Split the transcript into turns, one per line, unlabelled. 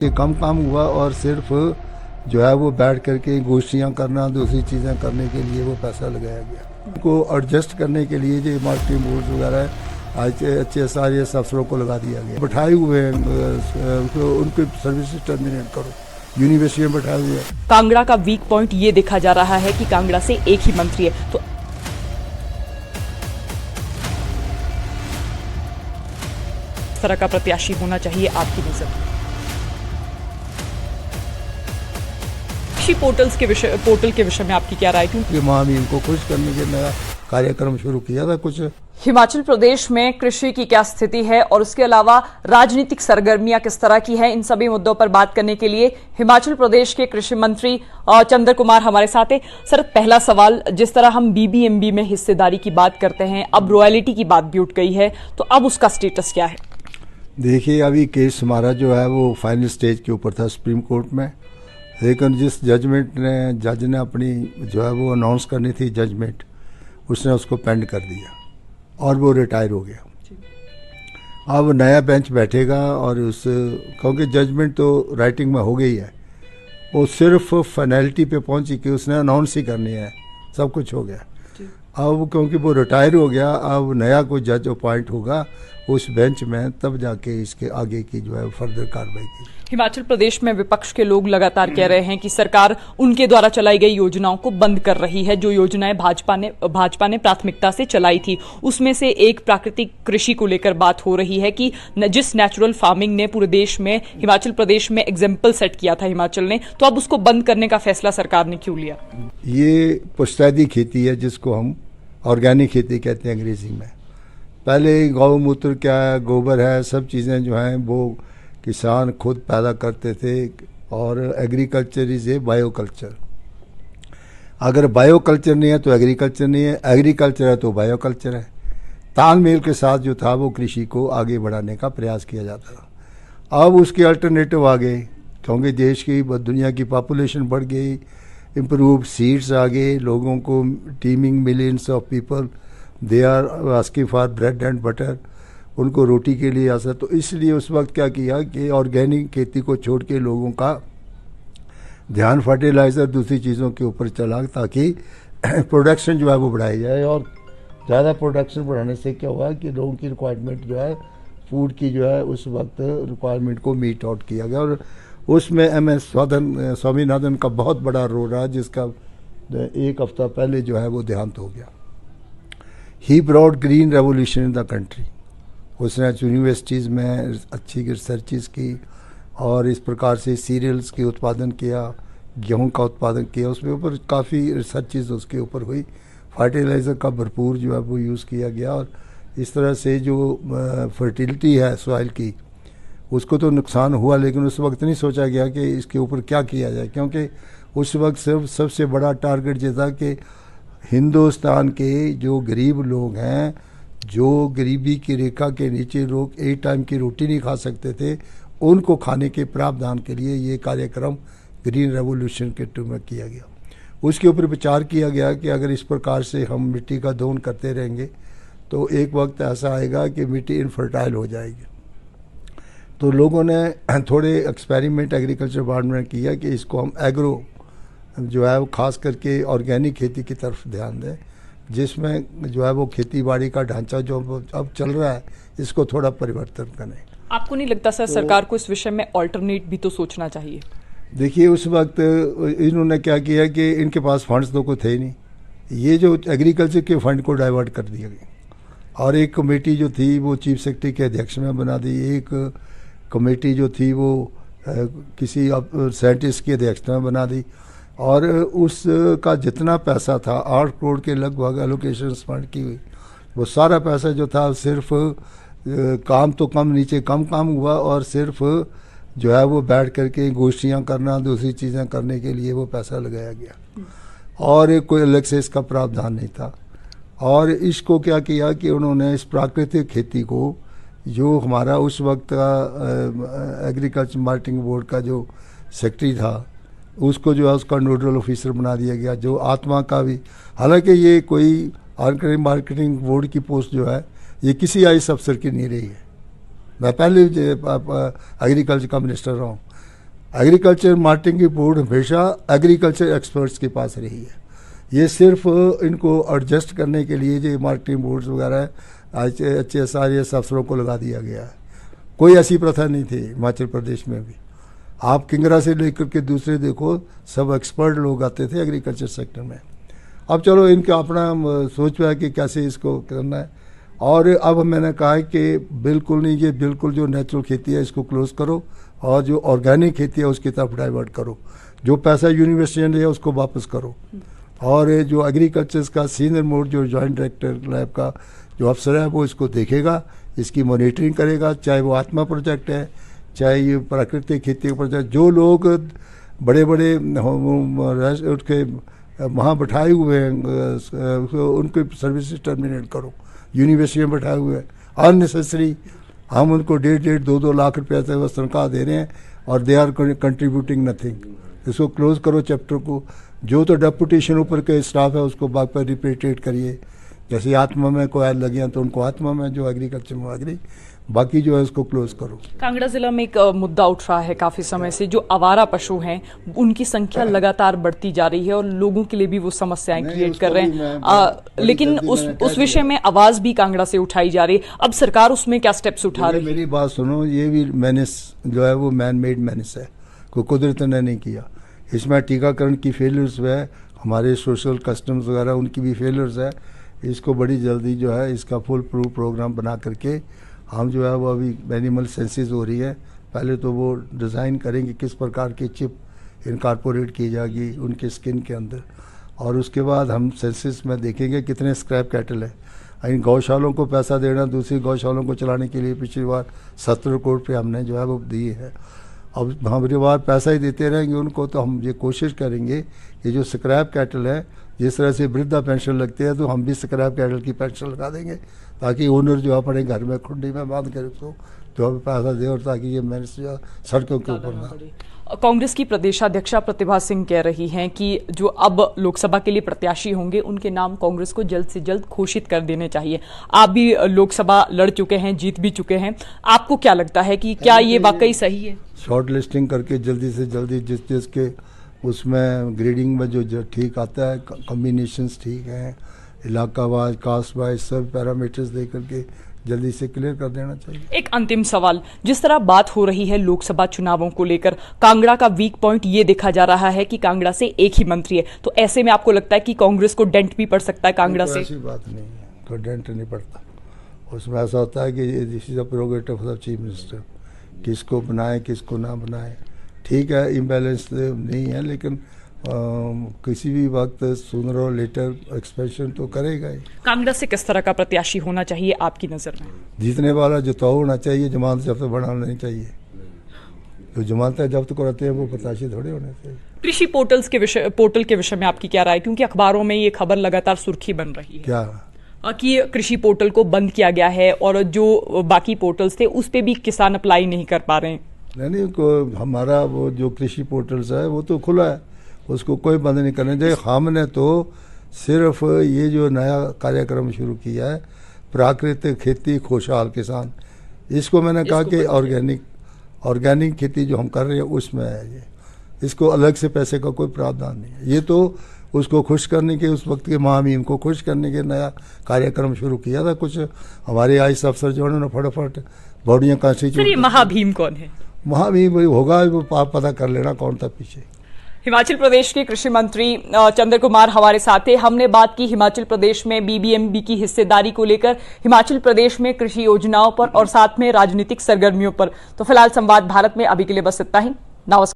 ये कम काम हुआ और सिर्फ जो है वो बैठ करके गोष्ठियाँ करना, दूसरी चीज़ें करने के लिए वो पैसा लगाया गया। उनको एडजस्ट करने के लिए जो मार्केटिंग बोर्ड वगैरह HSR ये अफसरों को लगा दिया गया। बैठाए हुए हैं उनकी सर्विसेज टर्मिनेट करो, यूनिवर्सिटी में बैठाए हुए हैं।
कांगड़ा का वीक पॉइंट ये देखा जा रहा है कि कांगड़ा से एक ही मंत्री है, तो इस तरह का प्रत्याशी होना चाहिए आपकी नजर में? पोर्टल के विषय में आपकी क्या राय थी?
महामीन को खुश करने के नया कार्यक्रम शुरू किया था कुछ।
हिमाचल प्रदेश में कृषि की क्या स्थिति है और उसके अलावा राजनीतिक सरगर्मियां किस तरह की हैं, इन सभी मुद्दों पर बात करने के लिए हिमाचल प्रदेश के कृषि मंत्री चंद्र कुमार हमारे साथ हैं। सर, पहला सवाल, जिस तरह हम BBMB में हिस्सेदारी की बात करते हैं, अब रॉयल्टी की बात भी उठ गई है, तो अब उसका स्टेटस क्या है?
देखिए, अभी केस हमारा जो है वो फाइनल स्टेज के ऊपर था सुप्रीम कोर्ट में, लेकिन जिस जज ने अपनी जो है वो अनाउंस करनी थी जजमेंट, उसने उसको पेंड कर दिया और वो रिटायर हो गया। अब नया बेंच बैठेगा और क्योंकि जजमेंट तो राइटिंग में हो गई है, वो सिर्फ फाइनलिटी पे पहुंची कि उसने अनाउंस ही करनी है, सब कुछ हो गया। अब क्योंकि वो रिटायर हो गया, अब नया कोई जज अपॉइंट होगा उस बेंच में, तब जाके इसके आगे की जो है फर्दर कार्रवाई की।
हिमाचल प्रदेश में विपक्ष के लोग लगातार कह रहे हैं कि सरकार उनके द्वारा चलाई गई योजनाओं को बंद कर रही है। जो योजनाएं भाजपा ने प्राथमिकता से चलाई थी, उसमें से एक प्राकृतिक कृषि को लेकर बात हो रही है कि जिस नेचुरल फार्मिंग ने पूरे देश में, हिमाचल प्रदेश में एग्जाम्पल सेट किया था हिमाचल ने, तो अब उसको बंद करने का फैसला सरकार ने क्यों लिया?
ये पुश्तैदी खेती है जिसको हम ऑर्गेनिक खेती कहते हैं अंग्रेजी में। पहले गौमूत्र क्या है, गोबर है, सब चीज़ें जो हैं वो किसान खुद पैदा करते थे, और एग्रीकल्चर इज़ ए बायोकल्चर। अगर बायोकल्चर नहीं है तो एग्रीकल्चर नहीं है, एग्रीकल्चर है तो बायोकल्चर है। तालमेल के साथ जो था वो कृषि को आगे बढ़ाने का प्रयास किया जाता था। अब उसके अल्टरनेटिव आ गए, क्योंकि देश की दुनिया की पॉपुलेशन बढ़ गई, इम्प्रूव सीड्स आ गए, लोगों को teeming millions of people they are asking for bread and butter, उनको रोटी के लिए आसा। तो इसलिए उस वक्त क्या किया कि ऑर्गेनिक खेती को छोड़ के लोगों का ध्यान फर्टिलाइज़र दूसरी चीज़ों के ऊपर चला, ताकि प्रोडक्शन जो है वो बढ़ाई जाए। और ज़्यादा प्रोडक्शन बढ़ाने से क्या हुआ कि लोगों की रिक्वायरमेंट जो है फूड की जो है उस वक्त रिक्वायरमेंट को मीट आउट किया गया, और उसमें MS स्वामीनाथन का बहुत बड़ा रोल रहा, जिसका एक हफ्ता पहले जो है वो देहांत हो गया। He brought green revolution in the country. उसने यूनिवर्सिटीज़ में अच्छी रिसर्चेस की और इस प्रकार से सीरियल्स के उत्पादन किया, गेहूं का उत्पादन किया, उसके ऊपर काफ़ी रिसर्चेस उसके ऊपर हुई। फर्टिलाइज़र का भरपूर जो है वो यूज़ किया गया, और इस तरह से जो फर्टिलिटी है सॉइल की, उसको तो नुकसान हुआ, लेकिन उस वक्त नहीं सोचा गया कि इसके ऊपर क्या किया जाए, क्योंकि उस वक्त सिर्फ सबसे बड़ा टारगेट ये था कि हिंदुस्तान के जो गरीब लोग हैं, जो गरीबी की रेखा के नीचे लोग एक टाइम की रोटी नहीं खा सकते थे, उनको खाने के प्रावधान के लिए ये कार्यक्रम ग्रीन रेवोल्यूशन के टू में किया गया। उसके ऊपर विचार किया गया कि अगर इस प्रकार से हम मिट्टी का दोहन करते रहेंगे तो एक वक्त ऐसा आएगा कि मिट्टी इनफर्टाइल हो जाएगी। तो लोगों ने थोड़े एक्सपेरिमेंट एग्रीकल्चर डिपार्टमेंट में किया कि इसको हम एग्रो जो है वो खास करके ऑर्गेनिक खेती की तरफ ध्यान दें, जिसमें जो है वो खेती बाड़ी का ढांचा जो अब चल रहा है इसको थोड़ा परिवर्तन करें। आपको
नहीं लगता सर सरकार को इस विषय में ऑल्टरनेट भी तो सोचना चाहिए?
देखिए, उस वक्त इन्होंने क्या किया कि इनके पास फंड्स तो कोई थे नहीं, ये जो एग्रीकल्चर के फंड को डाइवर्ट कर दिया गया, और एक कमेटी जो थी वो चीफ सेक्रेटरी के अध्यक्ष में बना दी, एक कमेटी जो थी वो किसी साइंटिस्ट की अध्यक्षता में बना दी, और उसका जितना पैसा था 8 करोड़ के लगभग एलोकेशन फंड की हुई, वो सारा पैसा जो था सिर्फ काम तो कम नीचे कम काम हुआ, और सिर्फ जो है वो बैठ करके गोष्ठियाँ करना, दूसरी चीज़ें करने के लिए वो पैसा लगाया गया, और कोई अलग से इसका प्रावधान नहीं था। और इसको क्या किया कि उन्होंने इस प्राकृतिक खेती को, जो हमारा उस वक्त का एग्रीकल्चर मार्केटिंग बोर्ड का जो सेक्रेटरी था, उसको जो है उसका नोडल ऑफिसर बना दिया गया, जो आत्मा का भी, हालांकि ये कोई मार्केटिंग बोर्ड की पोस्ट जो है ये किसी IAS अफसर की नहीं रही है। मैं पहले एग्रीकल्चर का मिनिस्टर रहा हूँ, एग्रीकल्चर मार्केटिंग की बोर्ड हमेशा एग्रीकल्चर एक्सपर्ट्स के पास रही है। ये सिर्फ इनको एडजस्ट करने के लिए जो मार्केटिंग बोर्ड्स वगैरह HSRS अफसरों को लगा दिया गया है। कोई ऐसी प्रथा नहीं थी हिमाचल प्रदेश में भी। आप किंगरा से लेकर के दूसरे देखो, सब एक्सपर्ट लोग आते थे एग्रीकल्चर सेक्टर में। अब चलो इनका अपना सोच है कि कैसे इसको करना है। और अब मैंने कहा है कि बिल्कुल नहीं, ये बिल्कुल जो नेचुरल खेती है इसको क्लोज करो और जो ऑर्गेनिक खेती है उसकी तरफ डाइवर्ट करो। जो पैसा यूनिवर्सिटी ने लिया उसको वापस करो। और जो एग्रीकल्चर का सीनियर मोड जो जॉइंट डायरेक्टर लैब का जो अफसर है वो इसको देखेगा, इसकी मॉनिटरिंग करेगा, चाहे वो आत्मा प्रोजेक्ट है, चाहे ये प्राकृतिक खेती प्रोजेक्ट। जो लोग बड़े बड़े उसके वहाँ बैठाए हुए हैं उनके सर्विसेज टर्मिनेट करो। यूनिवर्सिटी में बैठाए हुए हैं अननेसेसरी, हम उनको 1.5-2 लाख रुपये से बस तनख्वाह दे रहे हैं और दे आर कंट्रीब्यूटिंग नथिंग। इसको क्लोज करो चैप्टर को। जो तो डेपुटेशन ऊपर के स्टाफ है उसको बाग पर रिपेट्रिएट करिए। जैसे आत्मा में को ऐड लगे हैं तो उनको आत्मा में, जो एग्रीकल्चर में एग्री, बाकी जो है उसको क्लोज करो।
कांगड़ा जिला में एक मुद्दा उठ रहा है काफी समय से, जो आवारा पशु हैं उनकी संख्या लगातार बढ़ती जा रही है और लोगों के लिए भी वो समस्याएं क्रिएट कर रहे हैं। लेकिन उस विषय में आवाज भी कांगड़ा से उठाई जा रही है। अब सरकार उसमें क्या स्टेप्स उठा रही है?
मेरी बात सुनो, ये भी मेनिस जो है वो मैन मेड मेनिस है, कोई कुदरत ने नहीं किया। इसमें टीकाकरण की फेलियर्स है, हमारे सोशल कस्टम्स वगैरह उनकी भी फेलियर्स है। इसको बड़ी जल्दी जो है इसका फुल प्रूफ प्रोग्राम बना करके हम जो है वो अभी एनिमल सेंसिस हो रही है, पहले तो वो डिज़ाइन करेंगे किस प्रकार की चिप इनकॉर्पोरेट की जाएगी उनके स्किन के अंदर, और उसके बाद हम सेंसिस में देखेंगे कितने स्क्रैप कैटल है। इन गौशालों को पैसा देना, दूसरी गौशालों को चलाने के लिए पिछली बार 70 करोड़ रुपये हमने जो है वो दिए है। अब हमारी बार पैसा ही देते रहेंगे उनको, तो हम ये कोशिश करेंगे कि जो स्क्रैप कैटल है, जिस तरह से वृद्धा पेंशन लगती है तो हम भी स्क्रैप कैटल की पेंशन लगा देंगे, ताकि ओनर जो अपने घर में खुंडी में बांध कर उसको जो हमें पैसा दे, और ताकि ये मैंने सड़कों के ऊपर ना।
कांग्रेस की प्रदेशाध्यक्षा प्रतिभा सिंह कह रही हैं कि जो अब लोकसभा के लिए प्रत्याशी होंगे उनके नाम कांग्रेस को जल्द से जल्द घोषित कर देने चाहिए। आप भी लोकसभा लड़ चुके हैं, जीत भी चुके हैं, आपको क्या लगता है कि क्या ये वाकई सही है?
शॉर्ट लिस्टिंग करके जल्दी से जल्दी जिसके उसमें ग्रेडिंग में जो ठीक आता है, कॉम्बिनेशंस ठीक हैं, इलाका वाइज कास्ट वाइज सब पैरामीटर्स दे करके जल्दी से क्लियर कर देना चाहिए।
एक अंतिम सवाल, जिस तरह बात हो रही है लोकसभा चुनावों को लेकर, कांगड़ा का वीक पॉइंट ये देखा जा रहा है कि कांगड़ा से एक ही मंत्री है, तो ऐसे में आपको लगता है कि कांग्रेस को डेंट भी पड़ सकता है कांगड़ा से?
ऐसी बात नहीं है, कोई डेंट नहीं पड़ता। उसमें ऐसा होता है कि this is the purgative of chief minister, किसको बनाए किसको ना बनाए। ठीक है, इम्बैलेंस नहीं है, लेकिन किसी भी वक्त सूनर और लेटर एक्सपेंशन तो करेगा ही।
कांगड़ा से किस तरह का प्रत्याशी होना चाहिए आपकी नजर में?
जीतने वाला जिताऊ होना चाहिए, जमानत जब्त बढ़ाना नहीं चाहिए। जो जमानत जब्त कराते हैं वो प्रत्याशी थोड़े होने चाहिए।
कृषि पोर्टल के विषय में आपकी क्या राय? क्योंकि अखबारों में ये खबर लगातार सुर्खी बन रही है
क्या
कि कृषि पोर्टल को बंद किया गया है और जो बाकी पोर्टल्स थे उस पे भी किसान अप्लाई नहीं कर पा रहे हैं।
नहीं, हमारा वो जो कृषि पोर्टल्स है वो तो खुला है, उसको कोई बंद नहीं करना चाहिए। हमने तो सिर्फ ये जो नया कार्यक्रम शुरू किया है, प्राकृतिक खेती खुशहाल किसान, इसको मैंने कहा कि ऑर्गेनिक खेती जो हम कर रहे हैं उसमें है ये, इसको अलग से पैसे का कोई प्रावधान नहीं है। ये तो उसको खुश करने के, उस वक्त के महामहिम को खुश करने के नया कार्यक्रम शुरू किया था। कुछ हमारे आईएएस अफसर जो उन्होंने फटाफट बॉडियाँ कॉन्स्टिट्यूट।
महाभीम कौन है?
महाभीम होगा, वो पता कर लेना कौन था पीछे।
हिमाचल प्रदेश के कृषि मंत्री चंद्र कुमार हमारे साथ थे। हमने बात की हिमाचल प्रदेश में बीबीएमबी की हिस्सेदारी को लेकर, हिमाचल प्रदेश में कृषि योजनाओं पर और साथ में राजनीतिक सरगर्मियों पर। तो फिलहाल संवाद भारत में अभी के लिए बस इतना ही। नमस्कार।